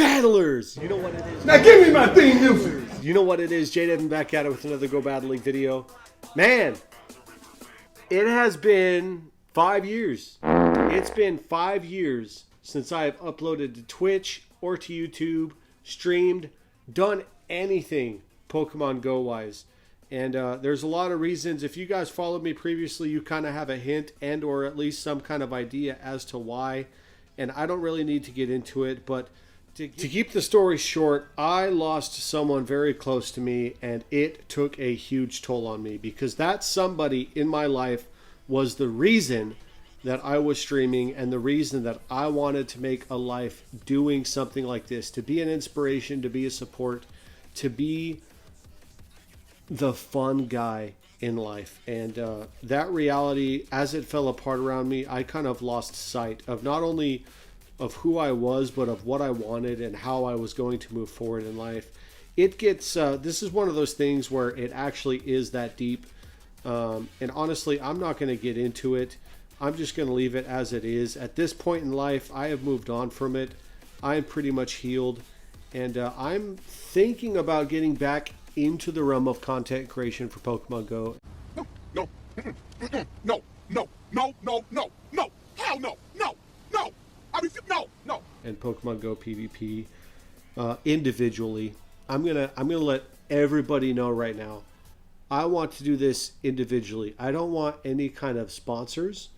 Battlers! You know what it is. Now give me my theme music. You know what it is. JayDevin back at it with another Go Battling video. Man, it has been 5 years. It's been 5 years since I have uploaded to Twitch or to YouTube, streamed, done anything Pokemon Go wise. And there's a lot of reasons. If you guys followed me previously, you kind of have a hint and or at least some kind of idea as to why. And I don't really need to get into it, but to keep the story short, I lost someone very close to me, and it took a huge toll on me because that somebody in my life was the reason that I was streaming and the reason that I wanted to make a life doing something like this, to be an inspiration, to be a support, to be the fun guy in life. And that reality, as it fell apart around me, I kind of lost sight of not only of who I was, but of what I wanted and how I was going to move forward in life. It gets, this is one of those things where it actually is that deep. And honestly, I'm not going to get into it. I'm just going to leave it as it is. At this point in life, I have moved on from it. I am pretty much healed. And I'm thinking about getting back into the realm of content creation for Pokemon Go. No, no, no, no, no, no, no, hell no, no, no. No. And Pokemon Go PvP individually. I'm gonna let everybody know right now. I want to do this individually. I don't want any kind of sponsors.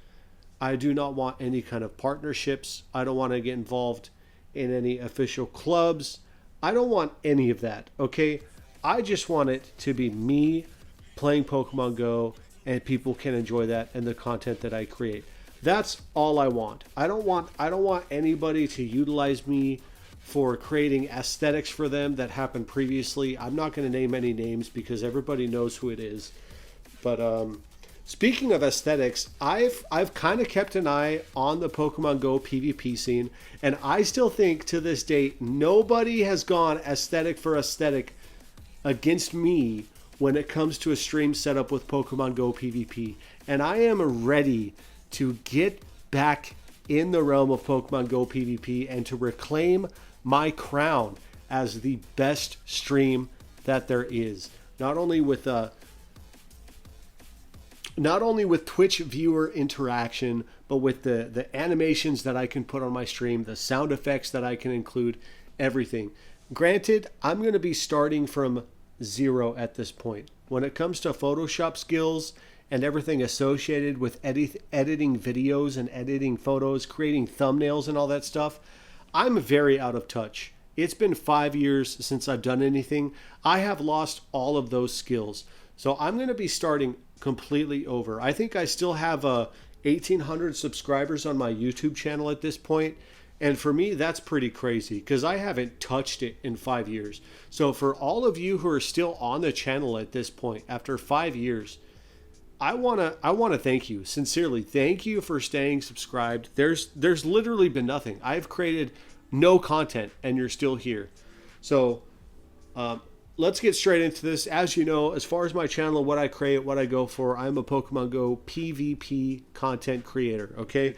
I do not want any kind of partnerships. I don't want to get involved in any official clubs. I don't want any of that. Okay, I just want it to be me playing Pokemon Go, and people can enjoy that and the content that I create. That's all I want. I don't want anybody to utilize me for creating aesthetics for them that happened previously. I'm not going to name any names because everybody knows who it is. But speaking of aesthetics, I've kind of kept an eye on the Pokemon Go PvP scene, and I still think to this date nobody has gone aesthetic for aesthetic against me when it comes to a stream setup with Pokemon Go PvP. And I am ready to get back in the realm of Pokemon Go PvP and to reclaim my crown as the best stream that there is. Not only with Twitch viewer interaction, but with the animations that I can put on my stream, the sound effects that I can include, everything. Granted, I'm going to be starting from zero at this point. When it comes to Photoshop skills and everything associated with editing videos and editing photos, creating thumbnails and all that stuff, I'm very out of touch. It's been 5 years since I've done anything. I have lost all of those skills. So I'm going to be starting completely over. I think I still have 1,800 subscribers on my YouTube channel at this point. And for me, that's pretty crazy because I haven't touched it in 5 years. So for all of you who are still on the channel at this point, after 5 years, I wanna thank you sincerely. Thank you for staying subscribed. There's literally been nothing. I've created no content, and you're still here. So let's get straight into this. As you know, as far as my channel, what I create, what I go for, I'm a Pokemon Go PvP content creator. Okay.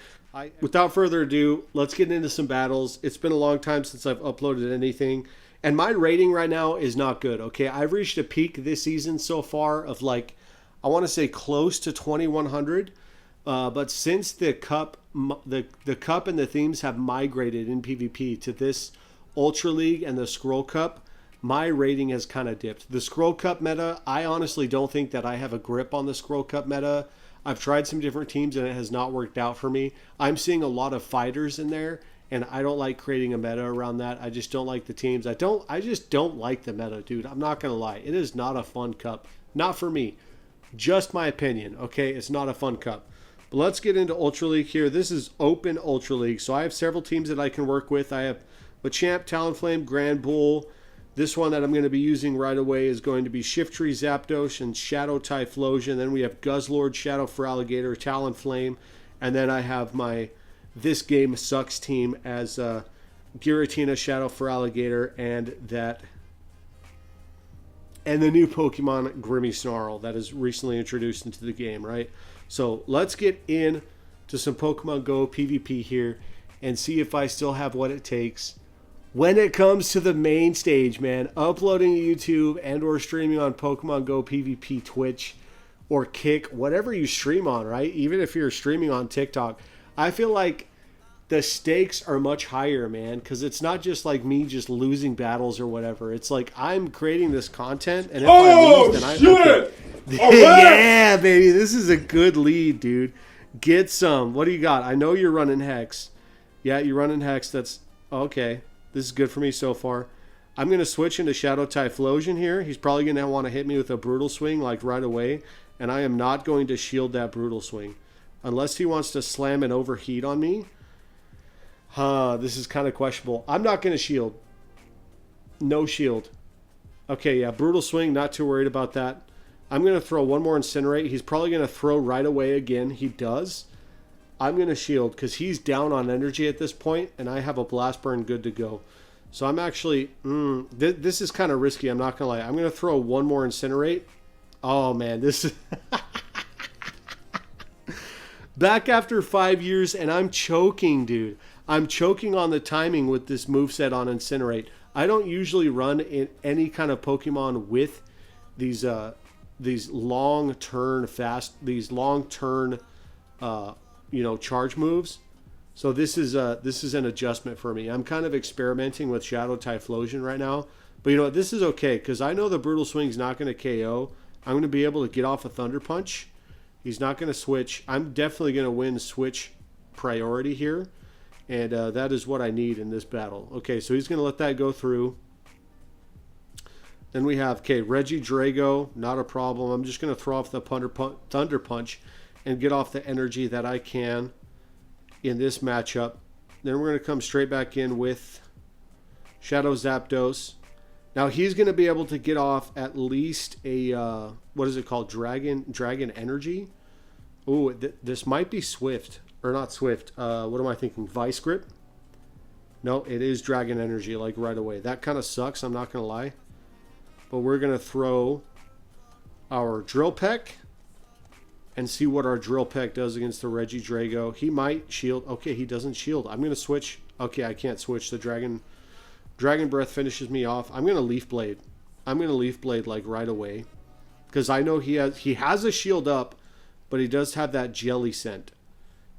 Without further ado, let's get into some battles. It's been a long time since I've uploaded anything, and my rating right now is not good. Okay, I've reached a peak this season so far of like, I want to say close to 2,100, but since the cup and the themes have migrated in PvP to this Ultra League and the Scroll Cup, my rating has kind of dipped. The Scroll Cup meta, I honestly don't think that I have a grip on the Scroll Cup meta. I've tried some different teams and it has not worked out for me. I'm seeing a lot of fighters in there, and I don't like creating a meta around that. I just don't like the teams. I just don't like the meta, dude. I'm not gonna lie. It is not a fun cup. Not for me. Just my opinion, okay? It's not a fun cup. But let's get into Ultra League here. This is open Ultra League, so I have several teams that I can work with. I have Machamp, Talonflame, Grand Bull. This one that I'm going to be using right away is going to be Shiftry, Zapdos, and Shadow Typhlosion. Then we have Guzzlord, Shadow Feraligatr, Talonflame. And then I have my This Game Sucks team as Giratina, Shadow Feraligatr, and the new Pokemon Grimmsnarl that is recently introduced into the game, right? So let's get in to some Pokemon Go PvP here and see if I still have what it takes when it comes to the main stage, man, uploading to YouTube and or streaming on Pokemon Go PvP Twitch or Kick, whatever you stream on, right? Even if you're streaming on TikTok, I feel like the stakes are much higher, man, because it's not just like me just losing battles or whatever. It's like I'm creating this content, and if I lose, then shit! Okay. Yeah, baby, this is a good lead, dude. Get some. What do you got? I know you're running Hex. Yeah, you're running Hex. That's okay. This is good for me so far. I'm going to switch into Shadow Typhlosion here. He's probably going to want to hit me with a Brutal Swing like right away. And I am not going to shield that Brutal Swing. Unless he wants to slam and overheat on me. This is kind of questionable. I'm not going to shield. No shield. Okay, yeah, Brutal Swing. Not too worried about that. I'm going to throw one more Incinerate. He's probably going to throw right away again. He does. I'm going to shield because he's down on energy at this point, and I have a Blast Burn good to go. So I'm actually... this is kind of risky, I'm not going to lie. I'm going to throw one more Incinerate. Oh, man, this is... Back after 5 years, and I'm choking, dude. I'm choking on the timing with this moveset on Incinerate. I don't usually run in any kind of Pokemon with these long turn charge moves. So this is an adjustment for me. I'm kind of experimenting with Shadow Typhlosion right now, but you know what, this is okay because I know the Brutal Swing's not going to KO. I'm going to be able to get off a Thunder Punch. He's not going to switch. I'm definitely going to win switch priority here, and that is what I need in this battle. Okay, so he's going to let that go through. Then we have, Reggie Drago, not a problem. I'm just going to throw off the Thunder Punch and get off the energy that I can in this matchup. Then we're going to come straight back in with Shadow Zapdos. Now he's going to be able to get off at least a, what is it called? Dragon Energy. Ooh, this might be Swift. Or not Swift. What am I thinking? Vice Grip? No, it is Dragon Energy, like right away. That kind of sucks, I'm not going to lie. But we're going to throw our Drill Peck and see what our Drill Peck does against the Reggie Drago. He might shield. Okay, he doesn't shield. I'm going to switch. Okay, I can't switch. The Dragon Breath finishes me off. I'm going to Leaf Blade. I'm going to Leaf Blade like right away. Because I know he has a shield up, but he does have that Jelly Scent.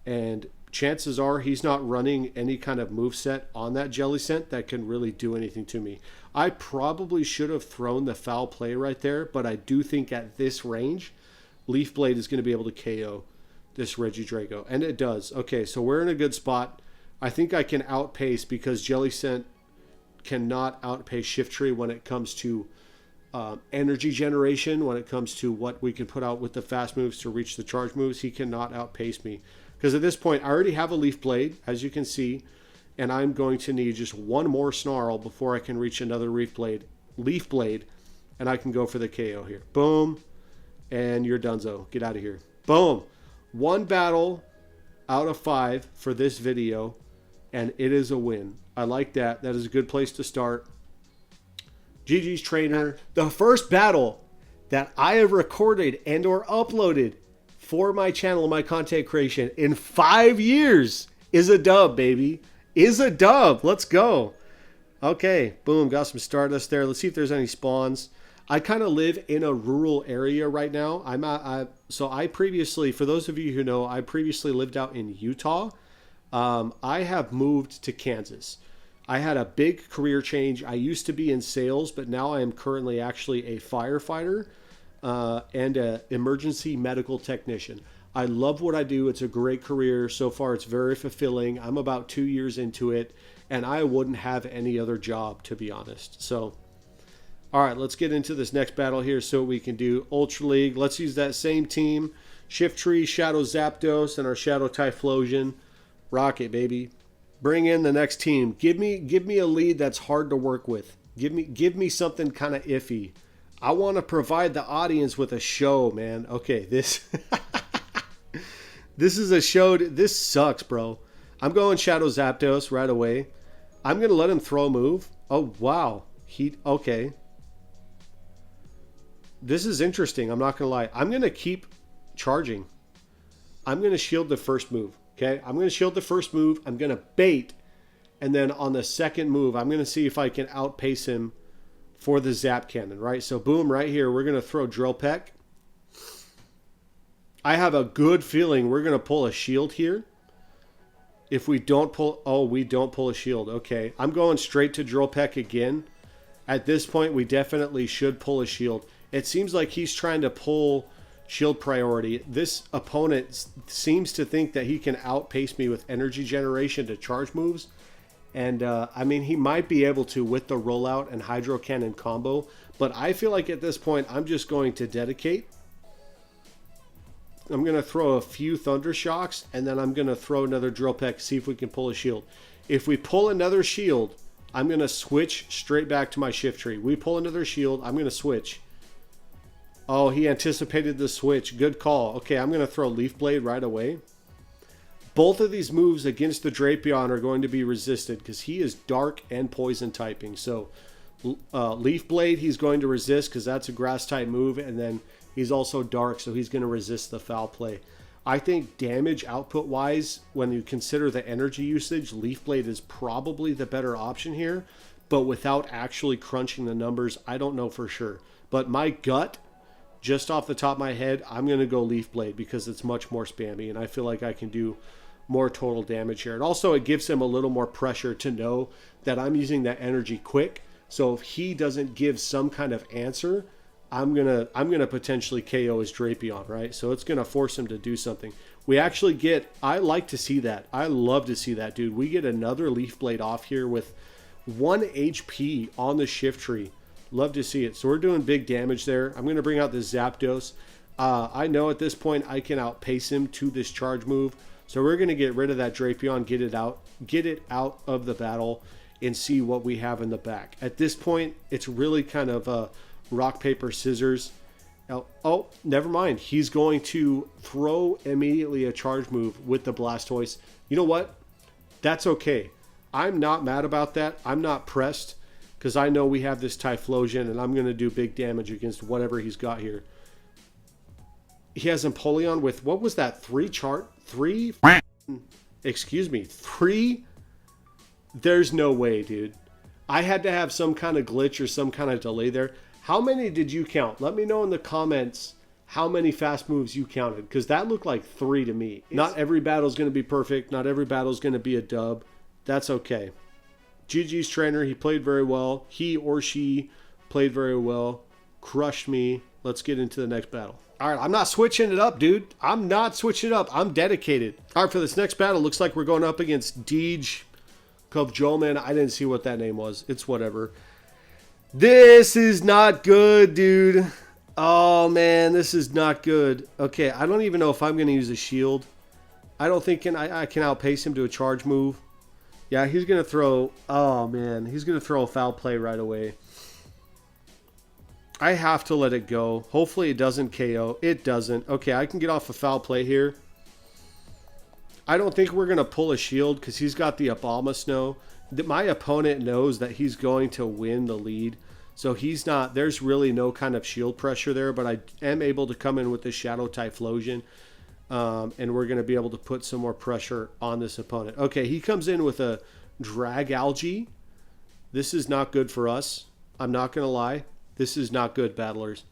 And chances are he's not running any kind of moveset on that Jelly Scent that can really do anything to me. I probably should have thrown the Foul Play right there, but I do think at this range, Leaf Blade is going to be able to KO this Reggie Drago. And it does. Okay, so we're in a good spot. I think I can outpace because Jelly Scent cannot outpace Shiftry when it comes to energy generation, when it comes to what we can put out with the fast moves to reach the charge moves. He cannot outpace me. Because at this point, I already have a Leaf Blade, as you can see, and I'm going to need just one more Snarl before I can reach another Leaf Blade, and I can go for the KO here. Boom, and you're donezo. Get out of here. Boom. 1 battle out of 5 for this video, and it is a win. I like that. That is a good place to start. GG's trainer. The first battle that I have recorded and or uploaded for my channel and my content creation in 5 years is a dub, baby. Is a dub. Let's go. Okay, boom, got some Stardust there. Let's see if there's any spawns. I kind of live in a rural area right now. So I previously, for those of you who know, I previously lived out in Utah. I have moved to Kansas. I had a big career change. I used to be in sales, but now I am currently actually a firefighter and an emergency medical technician. I love what I do. It's a great career. So far, it's very fulfilling. I'm about 2 years into it, and I wouldn't have any other job, to be honest. So, all right, let's get into this next battle here so we can do Ultra League. Let's use that same team. Shiftry, Shadow Zapdos, and our Shadow Typhlosion. Rocket, baby. Bring in the next team. Give me a lead that's hard to work with. Give me something kind of iffy. I want to provide the audience with a show, man. Okay, this this is a show. This sucks, bro. I'm going Shadow Zapdos right away. I'm going to let him throw a move. Oh, wow. Okay. This is interesting. I'm not going to lie. I'm going to keep charging. I'm going to shield the first move. Okay, I'm going to shield the first move. I'm going to bait. And then on the second move, I'm going to see if I can outpace him for the Zap Cannon, right? So boom, right here, we're going to throw Drill Peck. I have a good feeling we're going to pull a shield here. If we don't pull... Oh, we don't pull a shield. Okay. I'm going straight to Drill Peck again. At this point, we definitely should pull a shield. It seems like he's trying to pull shield priority. This opponent seems to think that he can outpace me with energy generation to charge moves. And, I mean, he might be able to with the rollout and Hydro Cannon combo. But I feel like at this point, I'm just going to dedicate. I'm going to throw a few Thunder Shocks, and then I'm going to throw another Drill Peck, see if we can pull a shield. If we pull another shield, I'm going to switch straight back to my Shift Tree. We pull another shield, I'm going to switch. Oh, he anticipated the switch. Good call. Okay, I'm going to throw Leaf Blade right away. Both of these moves against the Drapion are going to be resisted because he is dark and poison typing. So Leaf Blade he's going to resist because that's a grass type move, and then he's also dark, so he's going to resist the foul play. I think damage output wise, when you consider the energy usage, Leaf Blade is probably the better option here, but without actually crunching the numbers, I don't know for sure. But my gut, just off the top of my head, I'm going to go Leaf Blade because it's much more spammy, and I feel like I can do more total damage here. And also it gives him a little more pressure to know that I'm using that energy quick. So if he doesn't give some kind of answer, I'm gonna potentially KO his Drapion, right? So it's gonna force him to do something. We actually get, I like to see that. I love to see that, dude. We get another Leaf Blade off here with 1 HP on the Shift Tree. Love to see it. So we're doing big damage there. I'm gonna bring out the Zapdos. I know at this point I can outpace him to this charge move. So we're gonna get rid of that Drapion, get it out of the battle, and see what we have in the back. At this point, it's really kind of a rock, paper, scissors. Oh, never mind. He's going to throw immediately a charge move with the Blastoise. You know what? That's okay. I'm not mad about that. I'm not pressed because I know we have this Typhlosion and I'm going to do big damage against whatever he's got here. He has Empoleon with, what was that? 3? Excuse me. 3? There's no way, dude. I had to have some kind of glitch or some kind of delay there. How many did you count? Let me know in the comments how many fast moves you counted, because that looked like 3 to me. Not every battle is going to be perfect. Not every battle is going to be a dub. That's okay. GG's trainer, he played very well. He or she played very well. Crushed me. Let's get into the next battle. All right, I'm not switching it up, dude. I'm not switching it up. I'm dedicated. All right, for this next battle, looks like we're going up against Deej Kovjolman. I didn't see what that name was. It's whatever. This is not good, dude. Oh, man, this is not good. Okay, I don't even know if I'm going to use a shield. I don't think I can outpace him to a charge move. Yeah, he's going to throw... Oh, man, he's going to throw a foul play right away. I have to let it go. Hopefully it doesn't KO. It doesn't. Okay, I can get off a foul play here. I don't think we're going to pull a shield because he's got the Abomasnow. My opponent knows that he's going to win the lead. So he's not, there's really no kind of shield pressure there, but I am able to come in with the Shadow Typhlosion. And we're going to be able to put some more pressure on this opponent. Okay, he comes in with a Drag Algae. This is not good for us. I'm not going to lie. This is not good, battlers.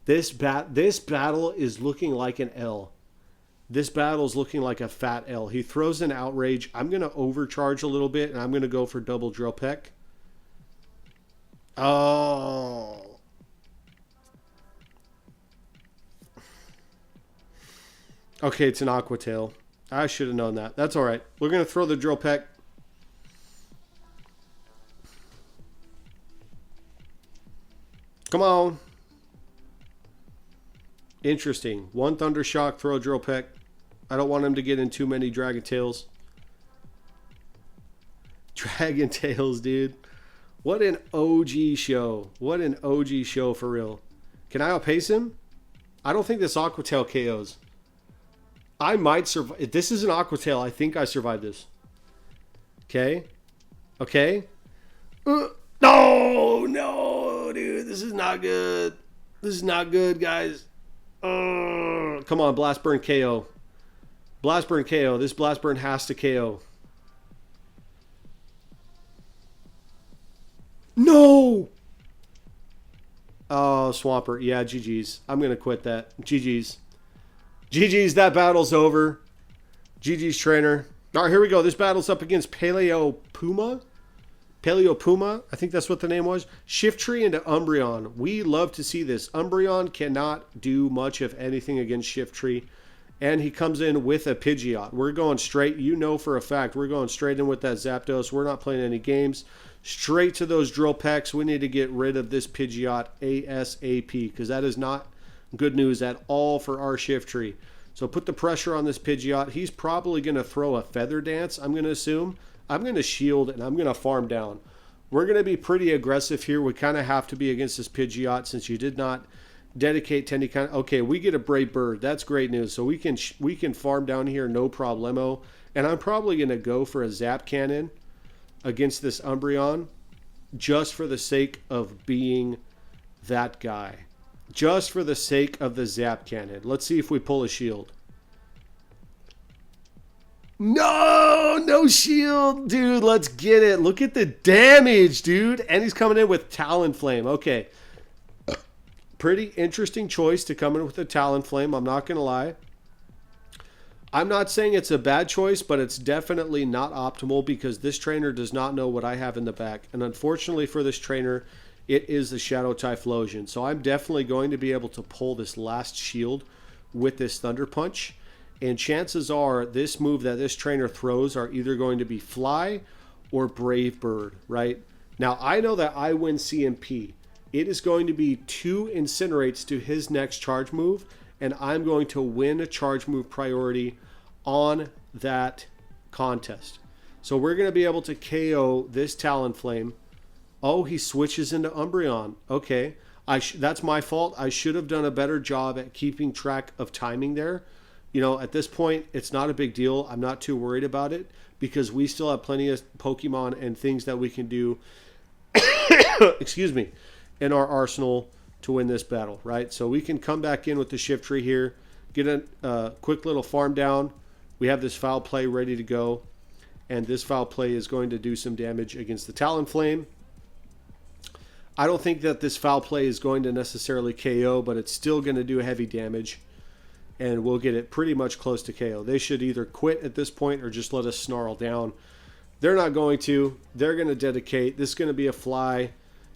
This battle is looking like an L. This battle is looking like a fat L. He throws an Outrage. I'm going to overcharge a little bit, and I'm going to go for double Drill Peck. Oh. Okay, it's an Aqua Tail. I should have known that. That's all right. We're going to throw the Drill Peck. Come on. Interesting. 1 Thunder Shock, throw a Drill Peck. I don't want him to get in too many Dragon Tails. Dragon Tails, dude. What an OG show. What an OG show for real. Can I outpace him? I don't think this Aqua Tail KOs. I might survive. If this is an Aqua Tail, I think I survived this. Okay. Okay. No, dude. This is not good. This is not good, guys. Come on, Blast Burn KO. Blast Burn KO. This Blast Burn has to KO. No! Oh, Swampert. Yeah, GG's. I'm going to quit that. GG's. GG's, that battle's over. GG's, trainer. All right, here we go. This battle's up against Paleo Puma. I think that's what the name was. Shiftry into Umbreon. We love to see this. Umbreon cannot do much of anything against Shiftry. And he comes in with a Pidgeot. We're going straight. You know for a fact we're going straight in with that Zapdos. We're not playing any games. Straight to those drill packs. We need to get rid of this Pidgeot ASAP because that is not good news at all for our Shiftry. So put the pressure on this Pidgeot. He's probably going to throw a Feather Dance, I'm going to assume. I'm going to shield and I'm going to farm down. We're going to be pretty aggressive here. We kind of have to be against this Pidgeot since you did not dedicate to any kind of... Okay, we get a Brave Bird. That's great news. So we can farm down here, no problemo. And I'm probably going to go for a Zap Cannon against this Umbreon just for the sake of being that guy. Just for the sake of the Zap Cannon. Let's see if we pull a shield. No shield, dude. Let's get it. Look at the damage, dude. And he's coming in with Talonflame. Okay. Pretty interesting choice to come in with a Talonflame. I'm not going to lie. I'm not saying it's a bad choice, but it's definitely not optimal because this trainer does not know what I have in the back. And unfortunately for this trainer, it is the Shadow Typhlosion. So I'm definitely going to be able to pull this last shield with this Thunder Punch. And chances are this move that this trainer throws are either going to be Fly or Brave Bird, right? Now, I know that I win CMP. It is going to be 2 Incinerates to his next charge move, and I'm going to win a charge move priority on that contest. So we're going to be able to KO this Talonflame. Oh, he switches into Umbreon. Okay, that's my fault. I should have done a better job at keeping track of timing there. You know, at this point, it's not a big deal. I'm not too worried about it because we still have plenty of Pokemon and things that we can do, excuse me, in our arsenal to win this battle, right? So we can come back in with the Shiftry here, get a quick little farm down. We have this Foul Play ready to go, and this Foul Play is going to do some damage against the Talonflame. I don't think that this Foul Play is going to necessarily KO, but it's still going to do heavy damage. And we'll get it pretty much close to KO. They should either quit at this point or just let us snarl down. They're not going to. They're going to dedicate. This is going to be a Fly.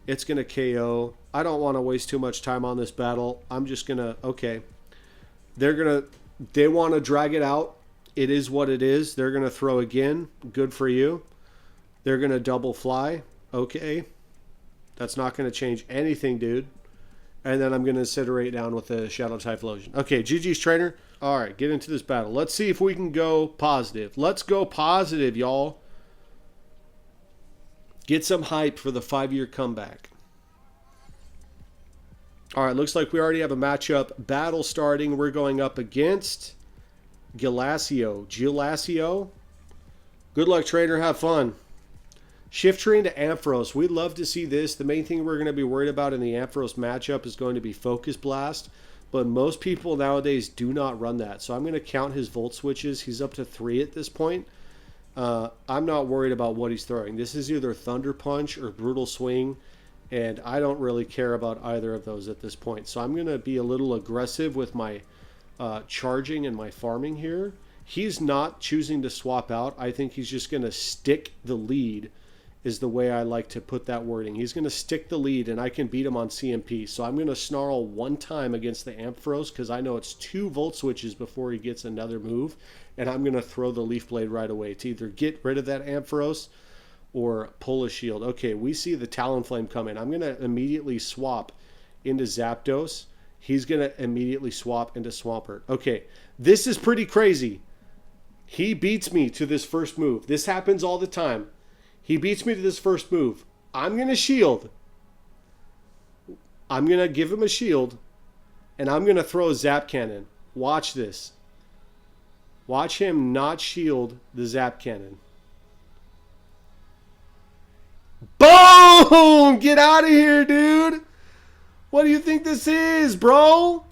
It's going to KO. I don't want to waste too much time on this battle. I'm just going to... Okay. They want to drag it out. It is what it is. They're going to throw again. Good for you. They're going to double Fly. Okay. That's not going to change anything, dude. And then I'm going to Incinerate down with the Shadow Typhlosion. Okay, GG's, trainer. All right, get into this battle. Let's see if we can go positive. Let's go positive, y'all. Get some hype for the 5-year comeback. All right, looks like we already have a matchup. Battle starting. We're going up against Gilasio. Good luck, trainer. Have fun. Shiftry into Ampharos. We'd love to see this. The main thing we're going to be worried about in the Ampharos matchup is going to be Focus Blast. But most people nowadays do not run that. So I'm going to count his Volt Switches. He's up to 3 at this point. I'm not worried about what he's throwing. This is either Thunder Punch or Brutal Swing. And I don't really care about either of those at this point. So I'm going to be a little aggressive with my charging and my farming here. He's not choosing to swap out. I think he's just going to stick the lead is the way I like to put that wording. He's going to stick the lead, and I can beat him on CMP. So I'm going to snarl 1 time against the Ampharos because I know it's 2 Volt Switches before he gets another move. And I'm going to throw the Leaf Blade right away to either get rid of that Ampharos or pull a shield. Okay, we see the Talonflame coming. I'm going to immediately swap into Zapdos. He's going to immediately swap into Swampert. Okay, this is pretty crazy. He beats me to this first move. This happens all the time. He beats me to this first move. I'm going to shield. I'm going to give him a shield. And I'm going to throw a Zap Cannon. Watch this. Watch him not shield the Zap Cannon. Boom! Get out of here, dude. What do you think this is, bro?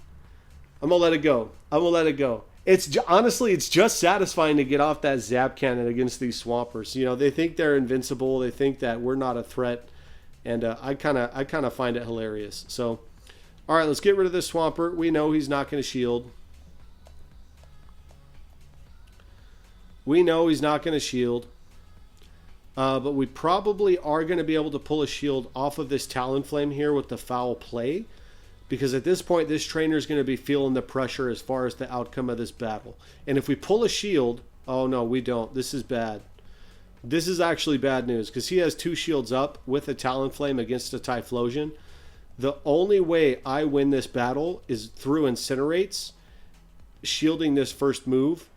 I'm going to let it go. I'm going to let it go. Honestly, it's just satisfying to get off that Zap Cannon against these Swampers. You know, they think they're invincible. They think that we're not a threat. And I kind of find it hilarious. So, all right, let's get rid of this Swampert. We know he's not going to shield. But we probably are going to be able to pull a shield off of this Talonflame here with the foul play. Because at this point, this trainer is going to be feeling the pressure as far as the outcome of this battle. And if we pull a shield... Oh, no, we don't. This is bad. This is actually bad news. Because he has 2 shields up with a Talonflame against a Typhlosion. The only way I win this battle is through Incinerates, shielding this first move,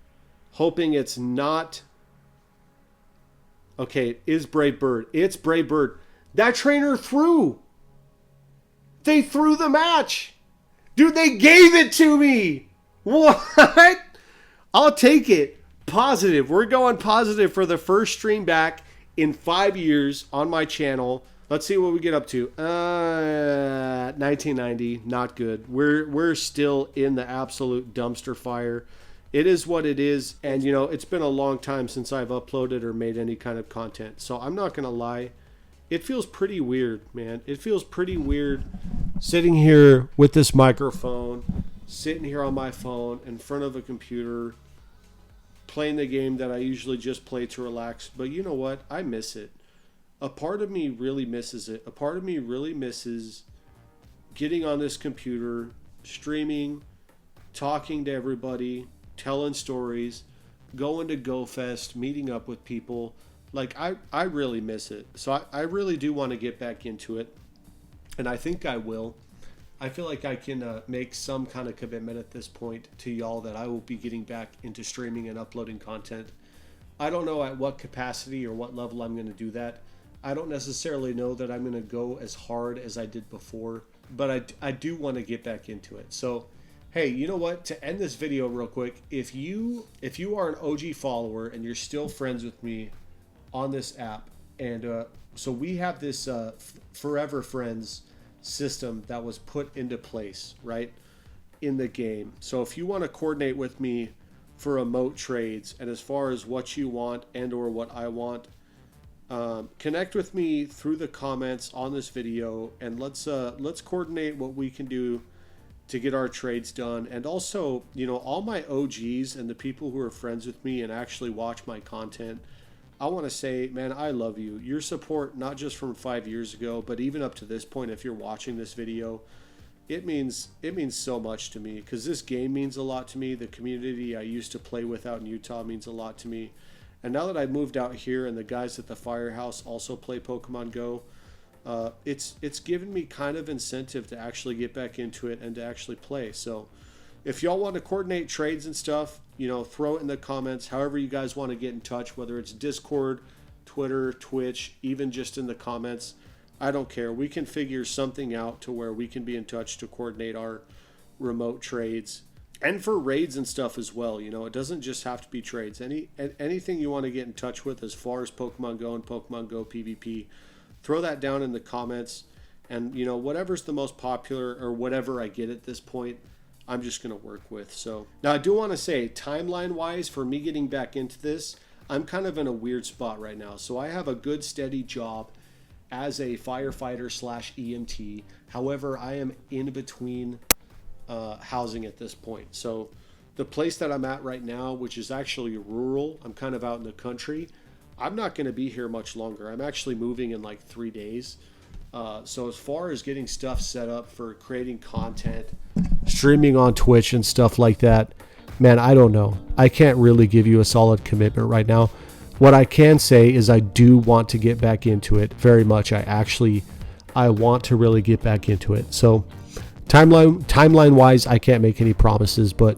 hoping it's not... Okay, it is Brave Bird. It's Brave Bird. That trainer threw. They threw the match. Dude, they gave it to me. What? I'll take it. Positive. We're going positive for the first stream back in 5 years on my channel. Let's see what we get up to. 1990. Not good. We're still in the absolute dumpster fire. It is what it is. And, you know, it's been a long time since I've uploaded or made any kind of content. So I'm not going to lie. It feels pretty weird, man. It feels pretty weird sitting here with this microphone, sitting here on my phone in front of a computer, playing the game that I usually just play to relax. But you know what? I miss it. A part of me really misses it. A part of me really misses getting on this computer, streaming, talking to everybody, telling stories, going to GoFest, meeting up with people. Like, I really miss it. So I really do want to get back into it. And I think I will. I feel like I can make some kind of commitment at this point to y'all that I will be getting back into streaming and uploading content. I don't know at what capacity or what level I'm going to do that. I don't necessarily know that I'm going to go as hard as I did before. But I do want to get back into it. So, hey, you know what? To end this video real quick, if you are an OG follower and you're still friends with me on this app, and so we have this Forever Friends system that was put into place, right, in the game. So if you want to coordinate with me for emote trades, and as far as what you want and or what I want, connect with me through the comments on this video, and let's coordinate what we can do to get our trades done. And also, you know, all my OGs and the people who are friends with me and actually watch my content, I want to say, man, I love you. Your support, not just from 5 years ago, but even up to this point, if you're watching this video, it means so much to me, because this game means a lot to me. The community I used to play with out in Utah means a lot to me. And now that I've moved out here and the guys at the Firehouse also play Pokemon Go, it's given me kind of incentive to actually get back into it and to actually play. So if y'all want to coordinate trades and stuff, you know, throw it in the comments. However you guys want to get in touch, whether it's Discord, Twitter, Twitch, even just in the comments, I don't care. We can figure something out to where we can be in touch to coordinate our remote trades. And for raids and stuff as well. You know, it doesn't just have to be trades. Anything you want to get in touch with as far as Pokemon Go and Pokemon Go PvP, throw that down in the comments. And, you know, whatever's the most popular or whatever I get at this point, I'm just going to work with. So now I do want to say, timeline wise, for me getting back into this, I'm kind of in a weird spot right now. So I have a good steady job as a firefighter / EMT. However, I am in between housing at this point. So the place that I'm at right now, which is actually rural, I'm kind of out in the country, I'm not going to be here much longer. I'm actually moving in like 3 days. So as far as getting stuff set up for creating content, streaming on Twitch and stuff like that, man, I don't know. I can't really give you a solid commitment right now. What I can say is I do want to get back into it very much. I want to really get back into it. So timeline wise, I can't make any promises, but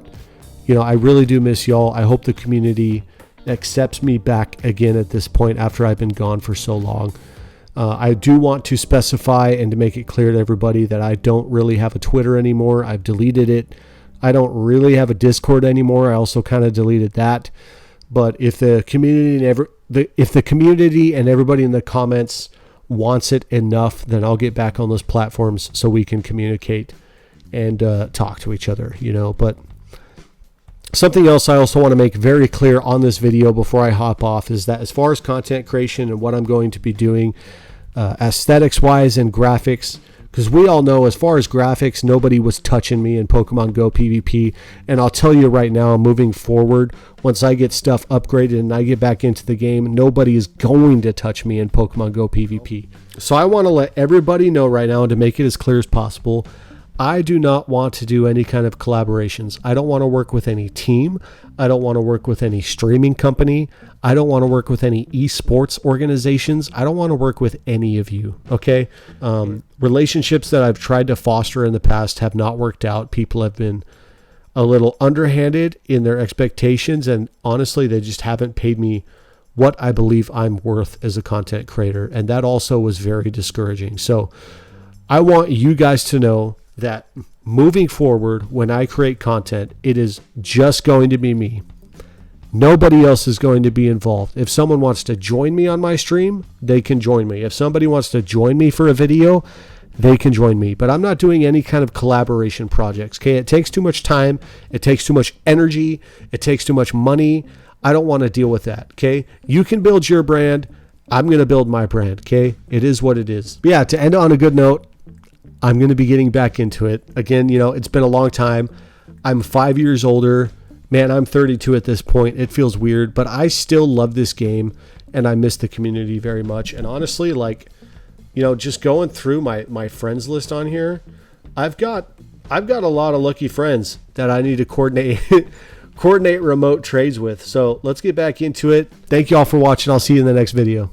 you know, I really do miss y'all. I hope the community accepts me back again at this point after I've been gone for so long. I do want to specify and to make it clear to everybody that I don't really have a Twitter anymore. I've deleted it. I don't really have a Discord anymore. I also kind of deleted that. But if the community and everybody in the comments wants it enough, then I'll get back on those platforms so we can communicate and talk to each other, you know. But something else I also want to make very clear on this video before I hop off is that as far as content creation and what I'm going to be doing, aesthetics wise and graphics, because we all know as far as graphics, nobody was touching me in Pokemon Go PvP. And I'll tell you right now, moving forward, once I get stuff upgraded and I get back into the game, nobody is going to touch me in Pokemon Go PvP. So I want to let everybody know right now, and to make it as clear as possible, I do not want to do any kind of collaborations. I don't want to work with any team. I don't want to work with any streaming company. I don't want to work with any esports organizations. I don't want to work with any of you, okay? Relationships that I've tried to foster in the past have not worked out. People have been a little underhanded in their expectations, and honestly, they just haven't paid me what I believe I'm worth as a content creator, and that also was very discouraging. So I want you guys to know that moving forward, when I create content, it is just going to be me. Nobody else is going to be involved. If someone wants to join me on my stream, they can join me. If somebody wants to join me for a video, they can join me. But I'm not doing any kind of collaboration projects. Okay, it takes too much time. It takes too much energy. It takes too much money. I don't want to deal with that. Okay, you can build your brand. I'm going to build my brand. Okay, it is what it is. But yeah, to end on a good note, I'm going to be getting back into it. Again, it's been a long time. I'm 5 years older. Man, I'm 32 at this point. It feels weird, but I still love this game, and I miss the community very much. And honestly, just going through my friends list on here, I've got a lot of lucky friends that I need to coordinate remote trades with. So let's get back into it. Thank you all for watching. I'll see you in the next video.